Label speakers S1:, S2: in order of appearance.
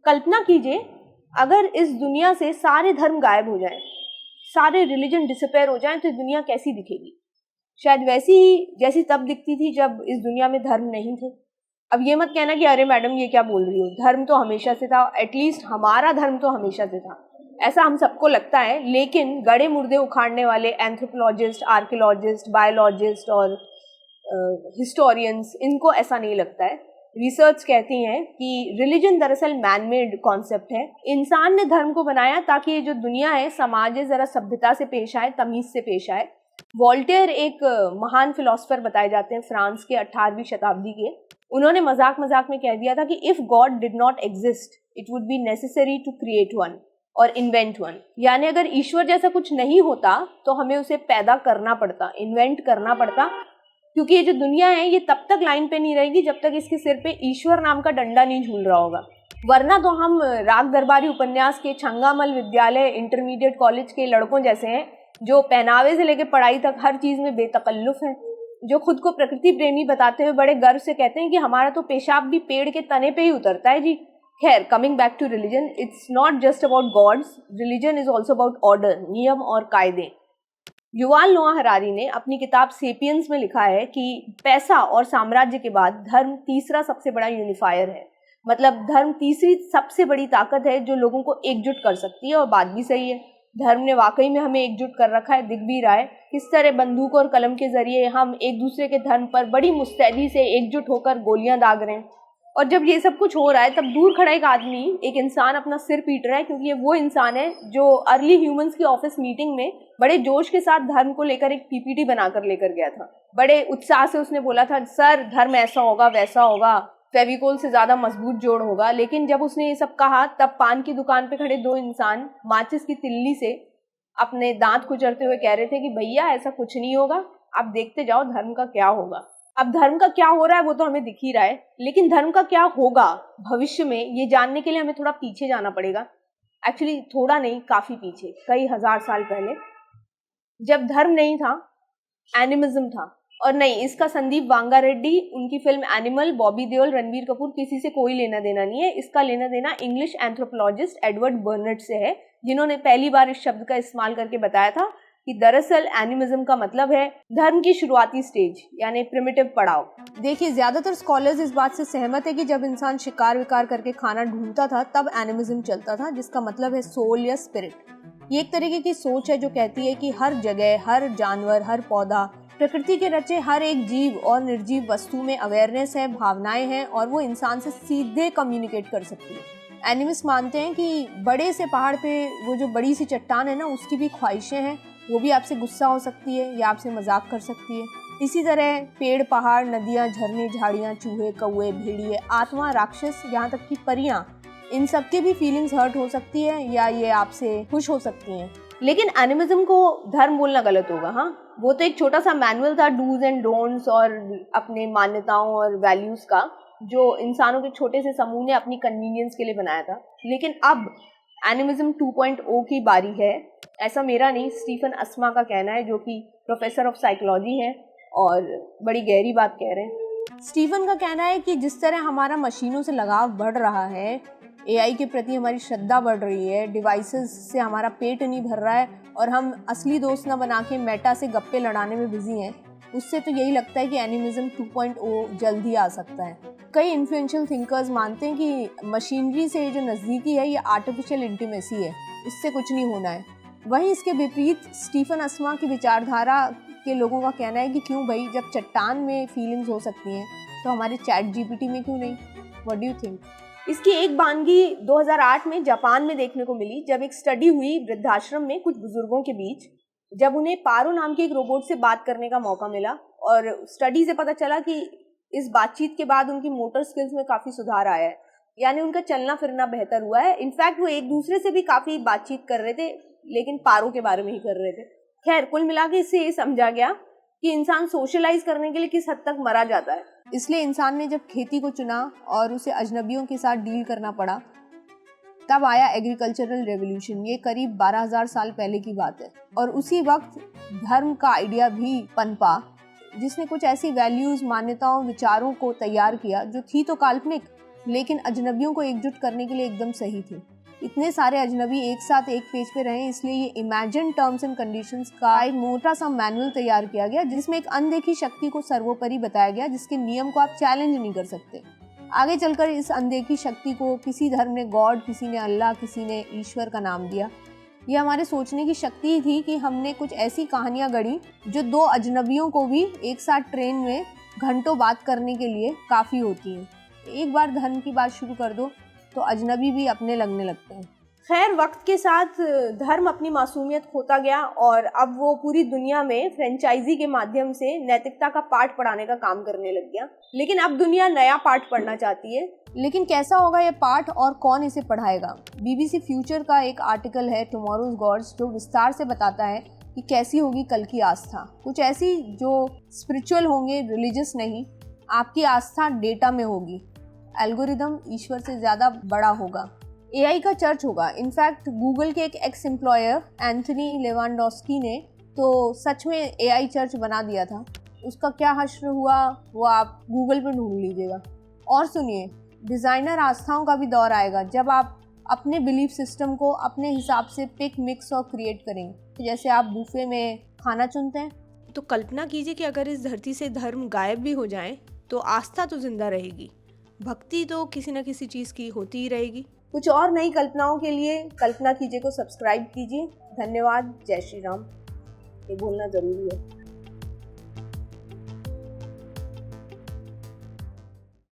S1: कल्पना कीजिए अगर इस दुनिया से सारे धर्म गायब हो जाएं, सारे रिलीजन डिसअपेयर हो जाएं, तो दुनिया कैसी दिखेगी? शायद वैसी ही जैसी तब दिखती थी जब इस दुनिया में धर्म नहीं थे। अब ये मत कहना कि अरे मैडम ये क्या बोल रही हो, धर्म तो हमेशा से था, एटलीस्ट हमारा धर्म तो हमेशा से था। ऐसा हम सबको लगता है, लेकिन गड़े मुर्दे उखाड़ने वाले एंथ्रोपोलॉजिस्ट, आर्कियोलॉजिस्ट, बायोलॉजिस्ट और हिस्टोरियंस, इनको ऐसा नहीं लगता है। रिसर्च कहती है कि रिलीजन दरअसल मैनमेड कॉन्सेप्ट है। इंसान ने धर्म को बनाया ताकि ये जो दुनिया है, समाज है, जरा सभ्यता से पेश आए, तमीज से पेश आए। वॉल्टेयर एक महान फिलोसफर बताए जाते हैं फ्रांस के 18वीं शताब्दी के। उन्होंने मजाक मजाक में कह दिया था कि if God did not exist it would be necessary to create one और इन्वेंट वन। यानी अगर ईश्वर जैसा कुछ नहीं होता तो हमें उसे पैदा करना पड़ता, इन्वेंट करना पड़ता, क्योंकि ये जो दुनिया है ये तब तक लाइन पे नहीं रहेगी जब तक इसके सिर पे ईश्वर नाम का डंडा नहीं झूल रहा होगा। वरना तो हम राग दरबारी उपन्यास के छंगामल विद्यालय इंटरमीडिएट कॉलेज के लड़कों जैसे हैं, जो पहनावे से लेकर पढ़ाई तक हर चीज में बेतकल्लुफ हैं, जो खुद को प्रकृति प्रेमी बताते हुए बड़े गर्व से कहते हैं कि हमारा तो पेशाब भी पेड़ के तने पे ही उतरता है जी। खैर, coming back to religion, it's not just about gods, religion is also about order, नियम और कायदे। युवाल नोआ हरारी ने अपनी किताब सेपियंस में लिखा है कि पैसा और साम्राज्य के बाद धर्म तीसरा सबसे बड़ा यूनिफायर है। मतलब धर्म तीसरी सबसे बड़ी ताकत है जो लोगों को एकजुट कर सकती है। और बात भी सही है, धर्म ने वाकई में हमें एकजुट कर रखा है। दिख भी रहा है किस तरह बंदूक और कलम के जरिए हम एक दूसरे के धर्म पर बड़ी मुस्तैदी से एकजुट होकर गोलियां दाग रहे हैं। और जब ये सब कुछ हो रहा है तब दूर खड़ा एक आदमी, एक इंसान अपना सिर पीट रहा है, क्योंकि ये वो इंसान है जो अर्ली ह्यूमंस की ऑफिस मीटिंग में बड़े जोश के साथ धर्म को लेकर एक पीपीटी बनाकर लेकर गया था। बड़े उत्साह से उसने बोला था, सर धर्म ऐसा होगा, वैसा होगा, फेविकोल से ज्यादा मजबूत जोड़ होगा। लेकिन जब उसने ये सब कहा तब पान की दुकान पे खड़े दो इंसान माचिस की तिल्ली से अपने दांत कुचरते हुए कह रहे थे कि भैया ऐसा कुछ नहीं होगा, आप देखते जाओ धर्म का क्या होगा। अब धर्म का क्या हो रहा है वो तो हमें दिख ही रहा है, लेकिन धर्म का क्या होगा भविष्य में ये जानने के लिए हमें थोड़ा पीछे जाना पड़ेगा। एक्चुअली थोड़ा नहीं, काफी पीछे, कई हजार साल पहले, जब धर्म नहीं था, एनिमिज्म था। और नहीं, इसका संदीप वांगा रेड्डी, उनकी फिल्म एनिमल, बॉबी देओल, रणबीर कपूर, किसी से कोई लेना देना नहीं है। इसका लेना देना इंग्लिश एंथ्रोपोलॉजिस्ट एडवर्ड बर्नेट से है, जिन्होंने पहली बार इस शब्द का इस्तेमाल करके बताया था कि दरअसल एनिमिज्म का मतलब है धर्म की शुरुआती स्टेज, यानी प्रिमिटिव पड़ाव। देखिए, ज्यादातर स्कॉलर्स इस बात से सहमत है कि जब इंसान शिकार विकार करके खाना ढूंढता था तब एनिमिज्म चलता था, जिसका मतलब है सोल या स्पिरिट। ये एक तरीके की सोच है जो कहती है कि हर जगह, हर जानवर, हर पौधा, प्रकृति के रचे हर एक जीव और निर्जीव वस्तु में अवेयरनेस है, भावनाएं हैं, और वो इंसान से सीधे कम्युनिकेट कर सकती है। एनिमिस्ट मानते हैं कि बड़े से पहाड़ पे वो जो बड़ी सी चट्टान है ना, उसकी भी ख्वाहिशें हैं, वो भी आपसे गुस्सा हो सकती है या आपसे मजाक कर सकती है। इसी तरह पेड़, पहाड़, नदियाँ, झरने, झाड़ियाँ, चूहे, कौवे, भेड़िए, आत्मा, राक्षस, यहाँ तक कि परियां, इन सबके भी फीलिंग्स हर्ट हो सकती है या ये आपसे खुश हो सकती हैं। लेकिन एनिमिज्म को धर्म बोलना गलत होगा। हाँ, वो तो एक छोटा सा मैनुअल था डूज एंड डोंट्स और अपने मान्यताओं और वैल्यूज का, जो इंसानों के छोटे से समूह ने अपनी कन्वीनियंस के लिए बनाया था। लेकिन अब एनिमिज्म 2.0 की बारी है। ऐसा मेरा नहीं, स्टीफन अस्मा का कहना है, जो कि प्रोफेसर ऑफ साइकोलॉजी हैं और बड़ी गहरी बात कह रहे हैं। स्टीफन का कहना है कि जिस तरह हमारा मशीनों से लगाव बढ़ रहा है, एआई के प्रति हमारी श्रद्धा बढ़ रही है, डिवाइसेस से हमारा पेट नहीं भर रहा है और हम असली दोस्त न बना के मेटा से गप्पे लड़ाने में बिजी हैं, उससे तो यही लगता है कि एनिमिज्म 2.0 जल्द ही आ सकता है। कई इन्फ्लुएंशियल थिंकर्स मानते हैं कि मशीनरी से जो नज़दीकी है ये आर्टिफिशियल इंटीमेसी है, इससे कुछ नहीं होना है। वहीं इसके विपरीत स्टीफन अस्मा की विचारधारा के लोगों का कहना है कि क्यों भाई, जब चट्टान में फीलिंग्स हो सकती हैं तो हमारे चैट जीपीटी में क्यों नहीं। What do you think? इसकी एक वानगी 2008 में जापान में देखने को मिली, जब एक स्टडी हुई वृद्धाश्रम में कुछ बुजुर्गों के बीच, जब उन्हें पारो नाम के एक रोबोट से बात करने का मौका मिला। और स्टडी से पता चला कि इस बातचीत के बाद उनकी मोटर स्किल्स में काफ़ी सुधार आया है, यानी उनका चलना फिरना बेहतर हुआ है। इनफैक्ट वो एक दूसरे से भी काफ़ी बातचीत कर रहे थे, लेकिन पारो के बारे में ही कर रहे थे। खैर, कुल मिला के इससे ये समझा गया कि इंसान सोशलाइज करने के लिए किस हद तक मरा जाता है। इसलिए इंसान ने जब खेती को चुना और उसे अजनबियों के साथ डील करना पड़ा, तब आया एग्रीकल्चरल रेवोल्यूशन। ये करीब 12,000 साल पहले की बात है। और उसी वक्त धर्म का आइडिया भी पनपा, जिसने कुछ ऐसी वैल्यूज, मान्यताओं, विचारों को तैयार किया जो थी तो काल्पनिक, लेकिन अजनबियों को एकजुट करने के लिए एकदम सही थे। इतने सारे अजनबी एक साथ एक पेज पे रहे, इसलिए ये इमेजिन टर्म्स एंड कंडीशंस का एक मोटा सा मैनुअल तैयार किया गया, जिसमें एक अनदेखी शक्ति को सर्वोपरि बताया गया, जिसके नियम को आप चैलेंज नहीं कर सकते। आगे चलकर इस अनदेखी शक्ति को किसी धर्म ने गॉड, किसी ने अल्लाह, किसी ने ईश्वर का नाम दिया। ये हमारे सोचने की शक्ति ही थी कि हमने कुछ ऐसी कहानियाँ गढ़ी जो दो अजनबियों को भी एक साथ ट्रेन में घंटों बात करने के लिए काफ़ी होती हैं। एक बार धर्म की बात शुरू कर दो तो अजनबी भी अपने लगने लगते हैं। खैर, वक्त के साथ धर्म अपनी मासूमियत खोता गया और अब वो पूरी दुनिया में फ्रेंचाइजी के माध्यम से नैतिकता का पाठ पढ़ाने का काम करने लग गया। लेकिन अब दुनिया नया पाठ पढ़ना चाहती है। लेकिन कैसा होगा ये पाठ और कौन इसे पढ़ाएगा? BBC फ्यूचर का एक आर्टिकल है टुमारोज गॉड्स, जो विस्तार से बताता है कि कैसी होगी कल की आस्था। कुछ ऐसी जो स्पिरिचुअल होंगे, रिलीजियस नहीं। आपकी आस्था डेटा में होगी। एल्गोरिदम ईश्वर से ज़्यादा बड़ा होगा। AI का चर्च होगा। इनफैक्ट गूगल के एक एक्स एम्प्लॉयर एंथनी लेवांडोस्की ने तो सच में AI चर्च बना दिया था। उसका क्या हश्र हुआ वो आप गूगल पर ढूंढ लीजिएगा। और सुनिए, डिज़ाइनर आस्थाओं का भी दौर आएगा, जब आप अपने बिलीफ सिस्टम को अपने हिसाब से पिक, मिक्स और क्रिएट करेंगे। जैसे आप बुफे में खाना चुनते हैं, तो कल्पना कीजिए कि अगर इस धरती से धर्म गायब भी हो जाए तो आस्था तो जिंदा रहेगी, भक्ति तो किसी न किसी चीज़ की होती ही रहेगी। कुछ और नई कल्पनाओं के लिए कल्पना कीजिए को सब्सक्राइब कीजिए। धन्यवाद। जय श्री राम। ये बोलना ज़रूरी है।